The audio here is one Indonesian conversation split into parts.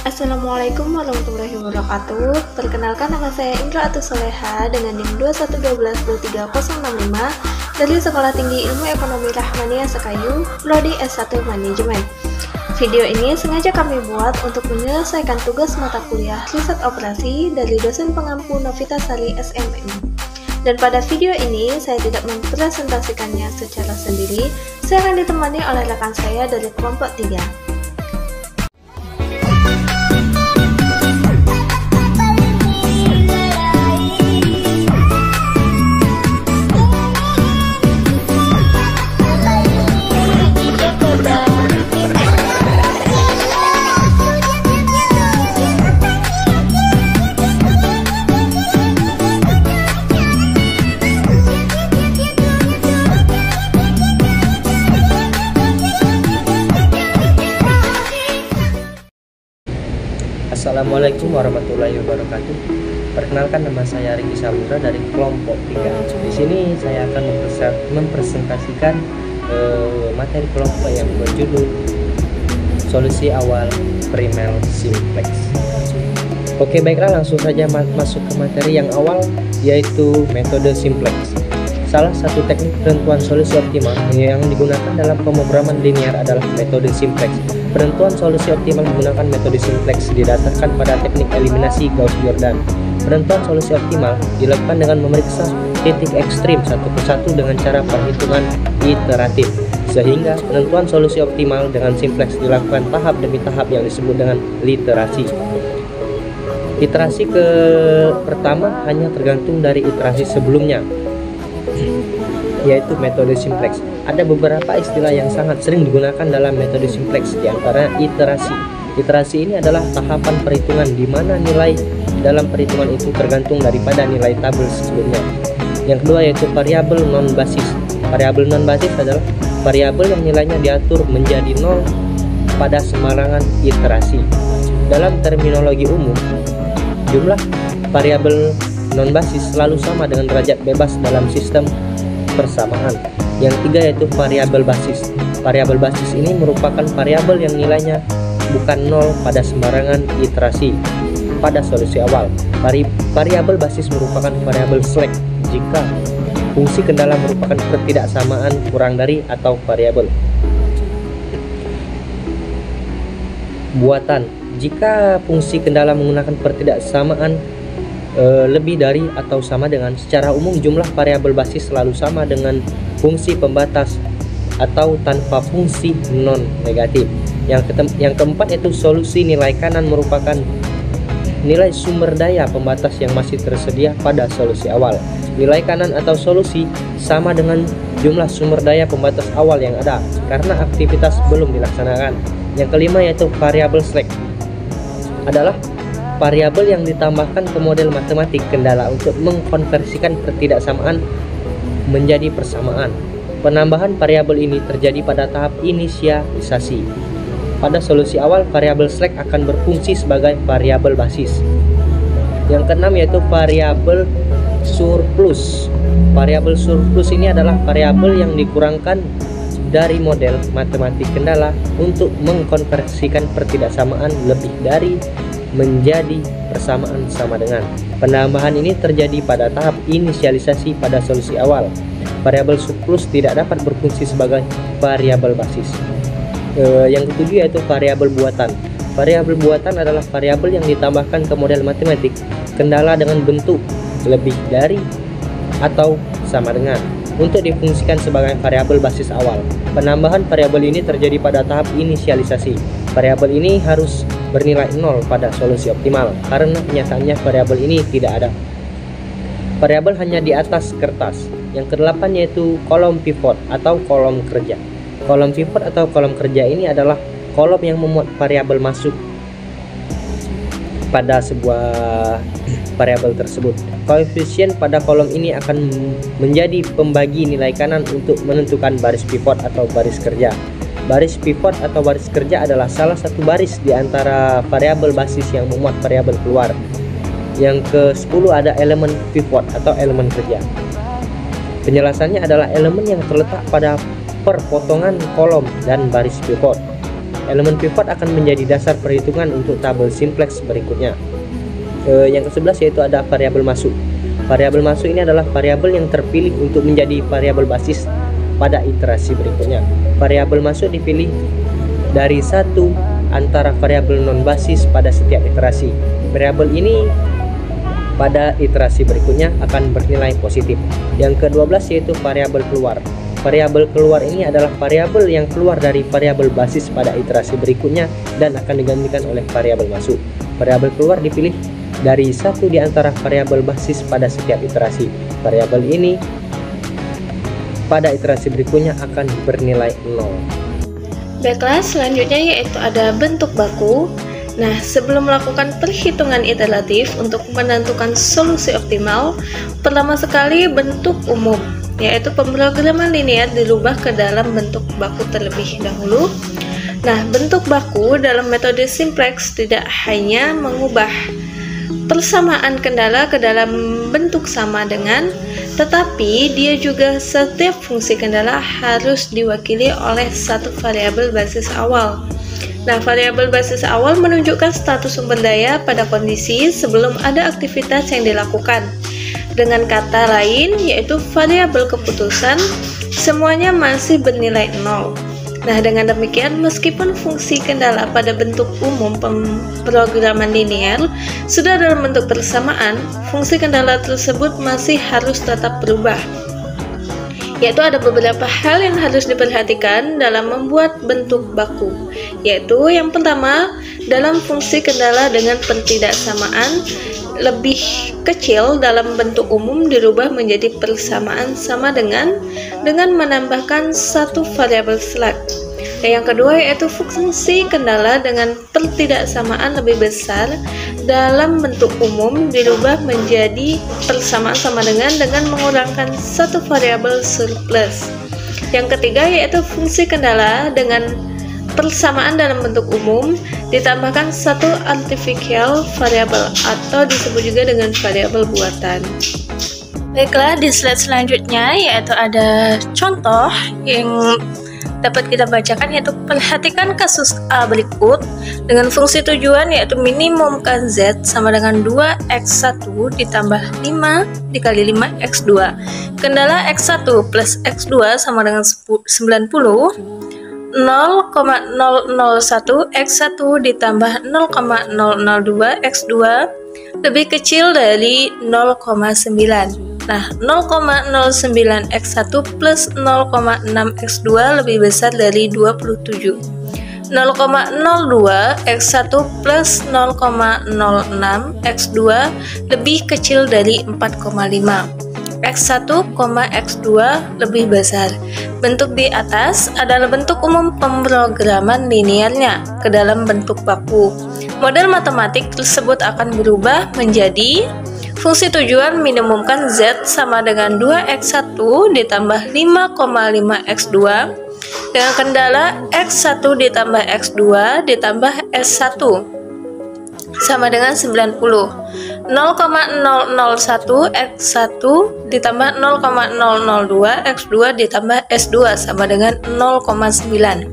Assalamualaikum warahmatullahi wabarakatuh. Perkenalkan, nama saya Indra Atus Soleha dengan NIM 21122365 dari Sekolah Tinggi Ilmu Ekonomi Rahmania Sekayu, Prodi S1 Manajemen. Video ini sengaja kami buat untuk menyelesaikan tugas mata kuliah riset operasi dari dosen pengampu Novita Sari SMM. Dan pada video ini saya tidak mempresentasikannya secara sendiri, saya akan ditemani oleh rekan saya dari kelompok 3. Assalamualaikum warahmatullahi wabarakatuh. Perkenalkan, nama saya Riki Samudra dari kelompok 3. Di sini saya akan mempresentasikan materi kelompok yang berjudul Solusi Awal Primer Simplex. Oke, baiklah, langsung saja masuk ke materi yang awal, yaitu metode simplex. Salah satu teknik penentuan solusi optimal yang digunakan dalam pemrograman linear adalah metode simplex. Penentuan solusi optimal menggunakan metode simplex didasarkan pada teknik eliminasi Gauss-Jordan. Penentuan solusi optimal dilakukan dengan memeriksa titik ekstrim satu persatu dengan cara perhitungan iteratif, sehingga penentuan solusi optimal dengan simplex dilakukan tahap demi tahap yang disebut dengan literasi. Iterasi pertama hanya tergantung dari iterasi sebelumnya, yaitu metode simplex. Ada beberapa istilah yang sangat sering digunakan dalam metode simplex, di antara iterasi. Iterasi ini adalah tahapan perhitungan di mana nilai dalam perhitungan itu tergantung daripada nilai tabel sebelumnya. Yang kedua yaitu variabel non basis. Variabel non basis adalah variabel yang nilainya diatur menjadi 0 pada sembarangan iterasi. Dalam terminologi umum, jumlah variabel non basis selalu sama dengan derajat bebas dalam sistem persamaan. Yang ketiga yaitu variabel basis. Variabel basis ini merupakan variabel yang nilainya bukan 0 pada sembarangan iterasi pada solusi awal. Variabel basis merupakan variabel slack jika fungsi kendala merupakan ketidaksamaan kurang dari atau variabel. Buatan. Jika fungsi kendala menggunakan ketidaksamaan lebih dari atau sama dengan, secara umum jumlah variabel basis selalu sama dengan fungsi pembatas atau tanpa fungsi non negatif. Yang keempat yaitu solusi. Nilai kanan merupakan nilai sumber daya pembatas yang masih tersedia pada solusi awal. Nilai kanan atau solusi sama dengan jumlah sumber daya pembatas awal yang ada karena aktivitas belum dilaksanakan. Yang kelima yaitu variabel slack adalah variabel yang ditambahkan ke model matematik kendala untuk mengkonversikan ketidaksamaan menjadi persamaan. Penambahan variabel ini terjadi pada tahap inisialisasi. Pada solusi awal, variabel slack akan berfungsi sebagai variabel basis. Yang keenam yaitu variabel surplus. Variabel surplus ini adalah variabel yang dikurangkan dari model matematik kendala untuk mengkonversikan ketidaksamaan lebih dari menjadi persamaan sama dengan. Penambahan ini terjadi pada tahap inisialisasi pada solusi awal. Variabel surplus tidak dapat berfungsi sebagai variabel basis. Yang ketujuh yaitu variabel buatan. Variabel buatan adalah variabel yang ditambahkan ke model matematik kendala dengan bentuk lebih dari atau sama dengan untuk difungsikan sebagai variabel basis awal. Penambahan variabel ini terjadi pada tahap inisialisasi. Variabel ini harus bernilai 0 pada solusi optimal karena kenyataannya variabel ini tidak ada. Variabel hanya di atas kertas. Yang kedelapan yaitu kolom pivot atau kolom kerja. Kolom pivot atau kolom kerja ini adalah kolom yang memuat variabel masuk pada sebuah variabel tersebut. Koefisien pada kolom ini akan menjadi pembagi nilai kanan untuk menentukan baris pivot atau baris kerja. Baris pivot atau baris kerja adalah salah satu baris di antara variabel basis yang memuat variabel keluar. Yang ke-10 ada elemen pivot atau elemen kerja. Penjelasannya adalah elemen yang terletak pada perpotongan kolom dan baris pivot. Elemen pivot akan menjadi dasar perhitungan untuk tabel simplex berikutnya. Yang ke-11 yaitu ada variabel masuk. Variabel masuk ini adalah variabel yang terpilih untuk menjadi variabel basis pada iterasi berikutnya. Variabel masuk dipilih dari satu antara variabel non basis pada setiap iterasi. Variabel ini pada iterasi berikutnya akan bernilai positif. Yang ke-12 yaitu variabel keluar. Variabel keluar ini adalah variabel yang keluar dari variabel basis pada iterasi berikutnya dan akan digantikan oleh variabel masuk. Variabel keluar dipilih dari satu di antara variabel basis pada setiap iterasi. Variabel ini pada iterasi berikutnya akan bernilai 0. Baiklah, selanjutnya yaitu ada bentuk baku. Nah, sebelum melakukan perhitungan iteratif untuk menentukan solusi optimal, pertama sekali bentuk umum, yaitu pemrograman linear dirubah ke dalam bentuk baku terlebih dahulu. Nah, bentuk baku dalam metode simplex tidak hanya mengubah persamaan kendala ke dalam bentuk sama dengan, tetapi dia juga setiap fungsi kendala harus diwakili oleh satu variabel basis awal. Nah, variabel basis awal menunjukkan status sumber daya pada kondisi sebelum ada aktivitas yang dilakukan. Dengan kata lain, yaitu variabel keputusan, semuanya masih bernilai 0. Nah, dengan demikian, meskipun fungsi kendala pada bentuk umum pemrograman linear sudah dalam bentuk persamaan, fungsi kendala tersebut masih harus tetap berubah. Yaitu ada beberapa hal yang harus diperhatikan dalam membuat bentuk baku, yaitu yang pertama, dalam fungsi kendala dengan pertidaksamaan lebih kecil dalam bentuk umum dirubah menjadi persamaan sama dengan menambahkan satu variabel slack. Yang kedua yaitu fungsi kendala dengan pertidaksamaan lebih besar dalam bentuk umum dirubah menjadi persamaan sama dengan mengurangkan satu variabel surplus. Yang ketiga yaitu fungsi kendala dengan persamaan dalam bentuk umum ditambahkan satu artificial variable atau disebut juga dengan variabel buatan. Baiklah, di slide selanjutnya yaitu ada contoh yang dapat kita bacakan, yaitu perhatikan kasus A berikut dengan fungsi tujuan yaitu minimumkan Z sama dengan 2x1 ditambah 5 dikali 5x2. Kendala x1 plus x2 sama dengan 90. 0,001 x1 ditambah 0,002 x2 lebih kecil dari 0,9. Nah, 0,09 x1 plus 0,6 x2 lebih besar dari 27. 0,02 x1 plus 0,06 x2 lebih kecil dari 4,5. X1, X2 lebih besar. Bentuk di atas adalah bentuk umum pemrograman linearnya ke dalam bentuk baku. Model matematik tersebut akan berubah menjadi fungsi tujuan minimumkan Z sama dengan 2x1 ditambah 5,5x2 dengan kendala x1 ditambah x2 ditambah s1 sama dengan 90. 0,001 x1 ditambah 0,002 x2 ditambah s2 sama dengan 0,9.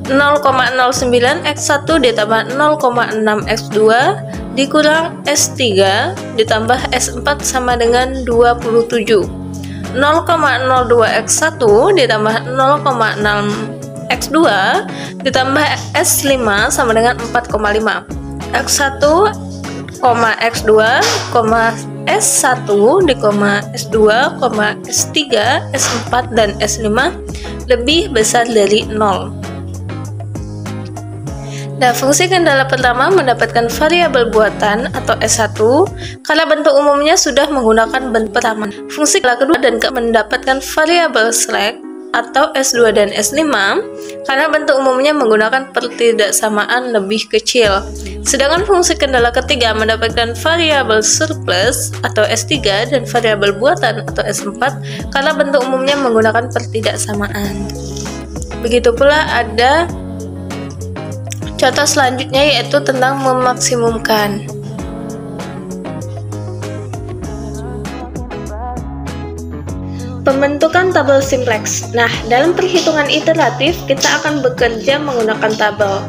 0,09 x1 ditambah 0,6 x2 dikurang s3 ditambah s4 sama dengan 27. 0,02 x1 ditambah 0,6 x2 ditambah s5 sama dengan 4,5. x1, x2, s1, s2, s3, s4, dan s5 lebih besar dari 0. Nah, fungsi kendala pertama mendapatkan variabel buatan atau S1 karena bentuk umumnya sudah menggunakan bentuk pertama. Fungsi kendala kedua dan mendapatkan variabel slack atau S2 dan S5 karena bentuk umumnya menggunakan pertidaksamaan lebih kecil. Sedangkan fungsi kendala ketiga mendapatkan variabel surplus atau S3 dan variabel buatan atau S4 karena bentuk umumnya menggunakan pertidaksamaan. Begitu pula ada contoh selanjutnya yaitu tentang memaksimumkan. Pembentukan tabel simplex. Nah, dalam perhitungan iteratif kita akan bekerja menggunakan tabel.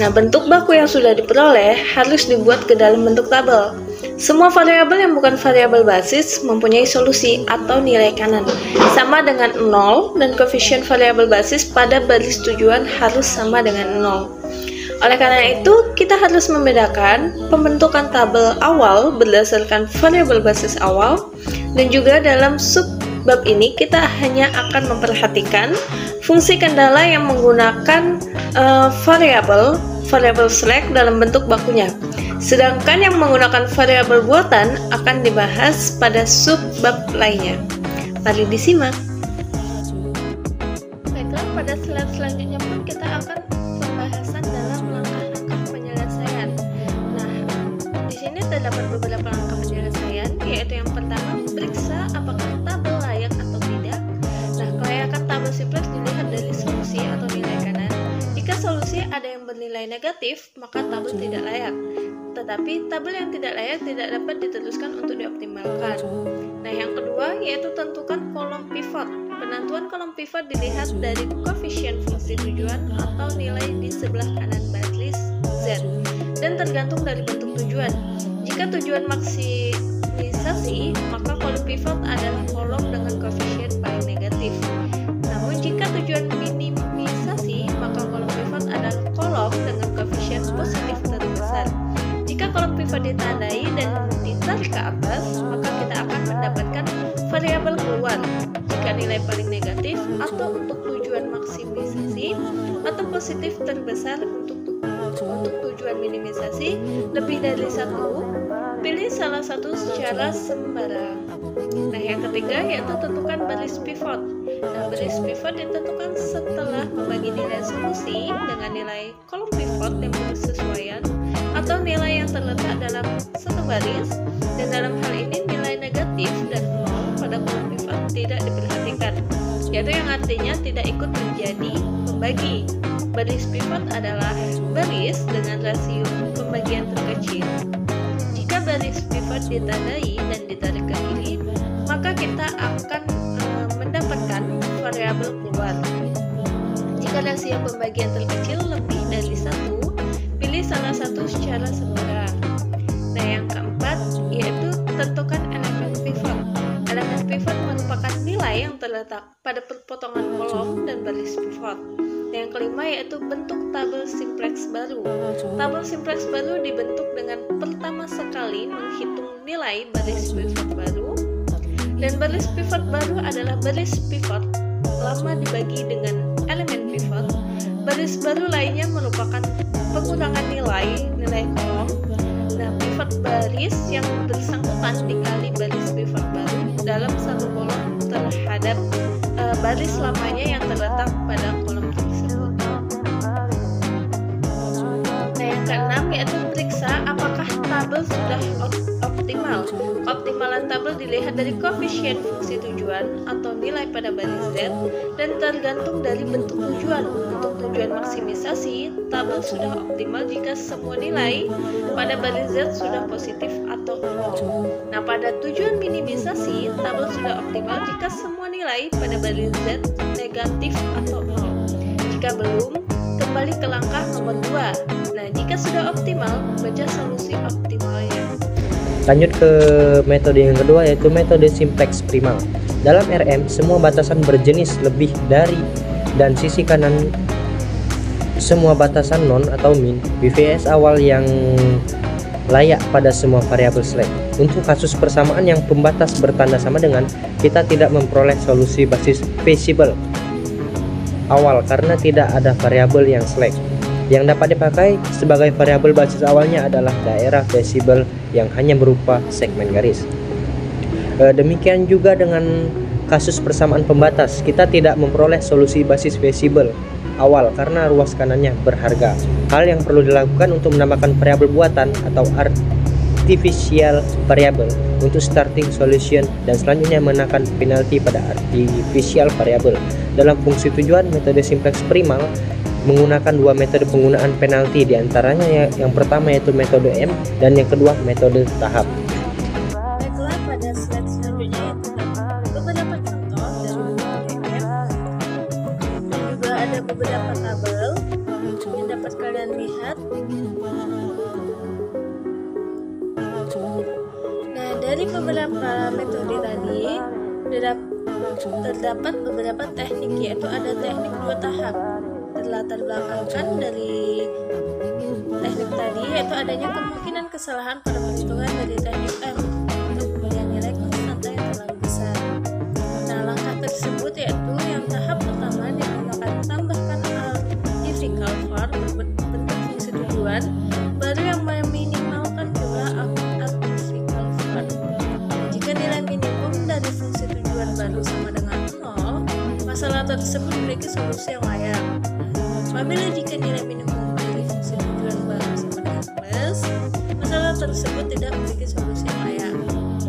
Nah, bentuk baku yang sudah diperoleh harus dibuat ke dalam bentuk tabel. Semua variabel yang bukan variabel basis mempunyai solusi atau nilai kanan sama dengan 0 dan koefisien variabel basis pada baris tujuan harus sama dengan 0. Oleh karena itu, kita harus membedakan pembentukan tabel awal berdasarkan variabel basis awal, dan juga dalam subbab ini kita hanya akan memperhatikan fungsi kendala yang menggunakan variabel select dalam bentuk bakunya. Sedangkan yang menggunakan variabel buatan akan dibahas pada subbab lainnya. Mari disimak. Baiklah, pada slide selanjutnya pun kita akan pembahasan dalam langkah-langkah penyelesaian. Nah, di sini terdapat beberapa langkah penyelesaian, yaitu yang pertama, periksa apakah tabel layak atau tidak. Nah, kelayakan tabel simplex dilihat dari solusi atau nilai kanan. Jika solusi ada yang bernilai negatif, maka tabel tidak layak. Tetapi tabel yang tidak layak tidak dapat diteruskan untuk dioptimalkan. Nah, yang kedua yaitu tentukan kolom pivot. Penentuan kolom pivot dilihat dari koefisien fungsi tujuan atau nilai di sebelah kanan baris Z dan tergantung dari bentuk tujuan. Jika tujuan maksimisasi, maka kolom pivot adalah kolom dengan koefisien paling negatif. Namun jika tujuan minimisasi, maka kolom pivot adalah kolom dengan koefisien positif terbesar. Jika kolom pivot ditandai dan ditarik ke atas, maka kita akan mendapatkan variabel keluar jika nilai paling negatif atau untuk tujuan maksimisasi atau positif terbesar untuk tujuan minimisasi lebih dari satu. Pilih salah satu secara sembarang. Nah, yang ketiga yaitu tentukan baris pivot. Nah, baris pivot ditentukan setelah membagi nilai solusi dengan nilai kolom pivot yang bersesuaian atau nilai yang terletak dalam satu baris, dan dalam hal ini nilai negatif dan 0 pada kolom pivot tidak diperhatikan, yaitu yang artinya tidak ikut menjadi pembagi. Baris pivot adalah baris dengan rasio pembagian terkecil. Jika baris pivot ditandai dan ditarik ke kiri, maka kita akan mendapatkan variabel keluar. Jika rasio pembagian terkecil lebih dari 1, pilih salah satu secara sembarang. Nah, yang keempat yaitu tentukan elemen pivot. Elemen pivot merupakan nilai yang terletak pada perpotongan kolom dan baris pivot. Yang kelima yaitu bentuk tabel simplex baru. Tabel simplex baru dibentuk dengan pertama sekali menghitung nilai baris pivot baru, dan baris pivot baru adalah baris pivot lama dibagi dengan elemen pivot. Baris baru lainnya merupakan pengurangan nilai kolom. Nah, pivot baris yang bersangkutan dikali baris pivot baru dalam satu kolom terhadap baris lamanya yang terletak pada kolom tersebut. Nah, yang keenam yaitu periksa apakah tabel sudah optimal. Keoptimalan tabel dilihat dari koefisien fungsi tujuan atau nilai pada baris Z dan tergantung dari bentuk tujuan. Untuk tujuan maksimisasi, tabel sudah optimal jika semua nilai pada baris Z sudah positif atau 0. Nah, pada tujuan minimisasi, tabel sudah optimal jika semua nilai pada baris Z negatif atau 0. Jika belum, kembali ke langkah nomor 2. Nah, jika sudah optimal, baca solusi optimalnya. Lanjut ke metode yang kedua yaitu metode simplex primal. Dalam RM, semua batasan berjenis lebih dari dan sisi kanan semua batasan non atau min BVS awal yang layak pada semua variabel select. Untuk kasus persamaan yang pembatas bertanda sama dengan, kita tidak memperoleh solusi basis feasible awal karena tidak ada variabel yang select. Yang dapat dipakai sebagai variabel basis awalnya adalah daerah feasible yang hanya berupa segmen garis. Demikian juga dengan kasus persamaan pembatas, kita tidak memperoleh solusi basis feasible awal karena ruas kanannya berharga. Hal yang perlu dilakukan untuk menambahkan variabel buatan atau artificial variable untuk starting solution dan selanjutnya menekan penalti pada artificial variable. Dalam fungsi tujuan, metode simplex primal menggunakan dua metode penggunaan penalti, diantaranya yang pertama yaitu metode M dan yang kedua metode tahap. Baiklah, pada slide selanjutnya beberapa contoh ada beberapa tabel yang dapat kalian lihat. Nah, dari beberapa metode tadi terdapat beberapa teknik, yaitu ada teknik 2 tahap. Terlatar belakangkan dari teknik tadi yaitu adanya kemungkinan kesalahan pada perhitungan dari teknik M untuk pemberian nilai konstanta yang terlalu besar. Nah, langkah tersebut yaitu yang tahap pertama digunakan tambahkan artificial var berbentuk fungsi tujuan baru yang meminimalkan jumlah artificial var. Jika nilai minimum dari fungsi tujuan baru sama dengan 0, masalah tersebut memiliki solusi yang layak. Apabila jika nilai minimum dari fungsi tujuan baru sama dengan plus, masalah tersebut tidak memiliki solusi yang layak.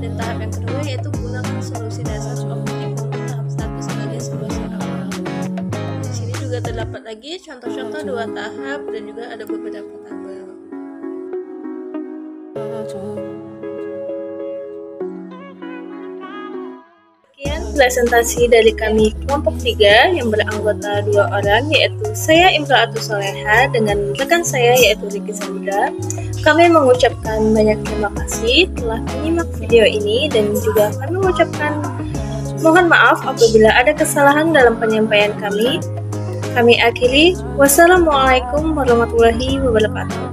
Dan tahap yang kedua yaitu gunakan solusi dasar optimum tahap 1 sebagai solusi awal. Di sini juga terdapat lagi contoh-contoh 2 tahap dan juga ada beberapa tabel. Sekian presentasi dari kami kelompok 3 yang beranggota 2 orang, yaitu saya Imro'atus Soleha dengan rekan saya yaitu Ricky Samudra. Kami mengucapkan banyak terima kasih telah menyimak video ini dan juga kami mengucapkan mohon maaf apabila ada kesalahan dalam penyampaian kami. Kami akhiri, wassalamualaikum warahmatullahi wabarakatuh.